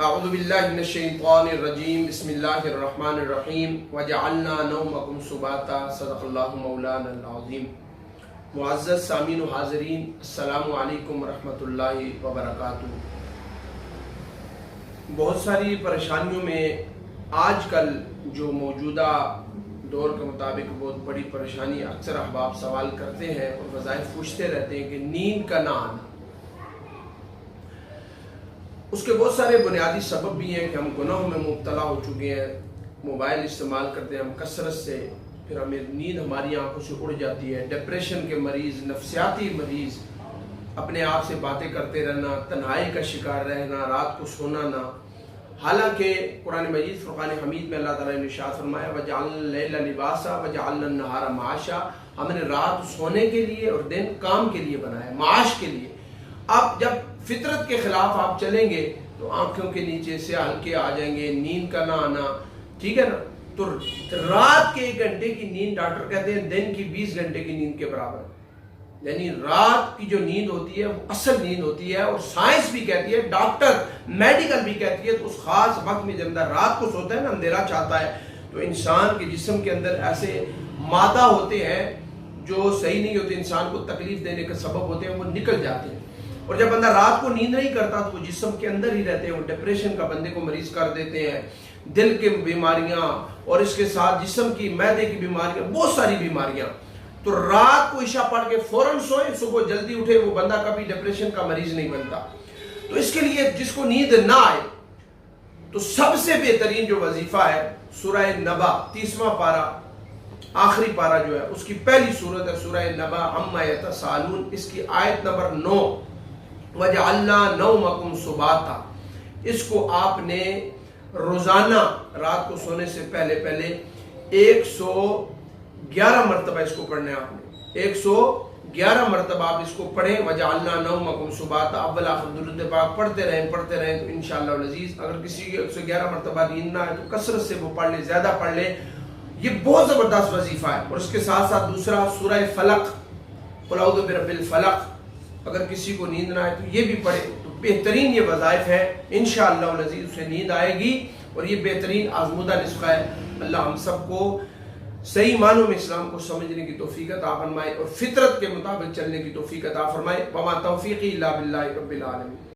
اعوذ باللہ من الشیطان الرجیم بسم اللہ الرحمن الرحیم وجعلنا نومکم سباتا صدق اللہ مولانا العظیم۔ معزز سامعین و حاضرین، السلام علیکم ورحمۃ اللہ وبرکاتہ۔ بہت ساری پریشانیوں میں آج کل جو موجودہ دور کے مطابق بہت بڑی پریشانی اکثر احباب سوال کرتے ہیں اور وظائف پوچھتے رہتے ہیں کہ نیند کا نہ آنا۔ اس کے بہت سارے بنیادی سبب بھی ہیں کہ ہم گناہوں میں مبتلا ہو چکے ہیں، موبائل استعمال کرتے ہیں ہم کثرت سے، پھر ہمیں نیند ہماری آنکھوں سے اڑ جاتی ہے، ڈپریشن کے مریض، نفسیاتی مریض، اپنے آپ سے باتیں کرتے رہنا، تنہائی کا شکار رہنا، رات کو سونا نہ۔ حالانکہ قرآن مجید فرقان حمید میں اللہ تعالیٰ نے ارشاد فرمایا وَجَعَلْنَا اللَّيْلَ لِبَاسًا وَجَعَلْنَا النَّهَارَ مَعَاشًا، ہم نے رات سونے کے لیے اور دن کام کے لیے بنایا، معاش کے لیے۔ اب جب فطرت کے خلاف آپ چلیں گے تو آنکھوں کے نیچے سے ہلکے آ جائیں گے، نیند کا نہ آنا، ٹھیک ہے نا؟ تو رات کے 1 گھنٹے کی نیند ڈاکٹر کہتے ہیں دن کی 20 گھنٹے کی نیند کے برابر ہے۔ یعنی رات کی جو نیند ہوتی ہے وہ اصل نیند ہوتی ہے، اور سائنس بھی کہتی ہے، ڈاکٹر میڈیکل بھی کہتی ہے، تو اس خاص وقت میں جب اندر رات کو سوتا ہے نا، اندھیرا چاہتا ہے، تو انسان کے جسم کے اندر ایسے مادہ ہوتے ہیں جو صحیح نہیں ہوتے، انسان کو تکلیف دینے کا سبب ہوتے ہیں، وہ نکل جاتے ہیں۔ اور جب بندہ رات کو نیند نہیں کرتا تو وہ جسم کے اندر ہی رہتے ہیں، وہ ڈپریشن کا بندے کو مریض کر دیتے ہیں، دل کے بیماریاں اور اس کے ساتھ جسم کی معدے کی بیماریاں، بہت ساری بیماریاں۔ تو رات کو عشاء پڑھ کے فوراً سوئے، صبح جلدی اٹھے، وہ بندہ کبھی ڈپریشن کا مریض نہیں بنتا۔ تو اس کے لیے جس کو نیند نہ آئے تو سب سے بہترین جو وظیفہ ہے سورہ نبا 30واں پارہ، آخری پارہ جو ہے اس کی پہلی سورت ہے سورہ نبا عما یتساءلون، اس کی آیت نمبر 9 وَجَعَلْنَا نَوْمَكُمْ سُبَاتًا۔ اس کو آپ نے روزانہ رات کو سونے سے پہلے 111 مرتبہ اس کو پڑھنا ہے۔ آپ نے 111 مرتبہ آپ اس کو پڑھیں، وَجَعَلْنَا نَوْمَكُمْ سُبَاتًا، اول آخر درود پاک پڑھتے رہیں تو انشاءاللہ العزیز اگر کسی کے 111 مرتبہ نیند نہ آئے تو کثرت سے وہ پڑھ لے، زیادہ پڑھ لے، یہ بہت زبردست وظیفہ ہے۔ اور اس کے ساتھ ساتھ دوسرا سورہ فلق، قُلْ اعوذ برب الفلق، اگر کسی کو نیند نہ آئے تو یہ بھی پڑھے، تو بہترین یہ وظائف ہے، انشاءاللہ العزیز اسے نیند آئے گی، اور یہ بہترین آزمودہ نسخہ ہے۔ اللہ ہم سب کو صحیح معنوں میں اسلام کو سمجھنے کی توفیق عطا فرمائے اور فطرت کے مطابق چلنے کی توفیق عطا فرمائے۔ وما توفیقی الا باللہ رب العالمین۔